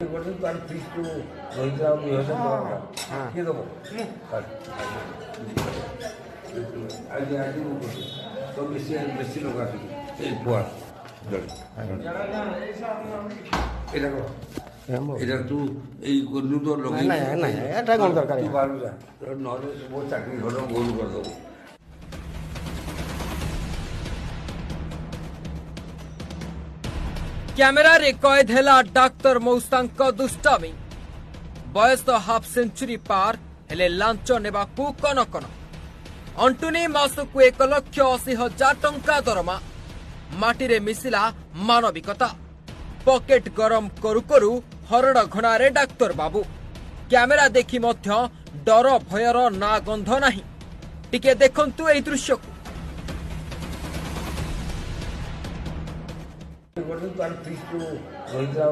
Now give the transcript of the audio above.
তার ফিস্টু রোহিতরা কি দেবো আগে আগে তো বেশি বেশি লোক আছে এই পোয়া এটা এটা তুই এই করলু তো লোক এটা কোন দরকার তুই পারবি না নহলে বহু চাকরি ঘর গোল করে দেবো। कैमेरा रे कैद है डाक्तर मौसांक दुष्टामी बयस हाफ सेंचुरी पार हेले लांच नेबाकू कन कन अंटुनी मासकू 1,80,000 टंका दरमा माटी रे मिसिला मानविकता पॉकेट गरम करू करू हरड़ घणारे डाक्तर बाबू कैमेरा देखी मध्य डर भयर ना गंध नाही टिके देखंतु एई दृश्य को তার ফিস্টু রোহিতরা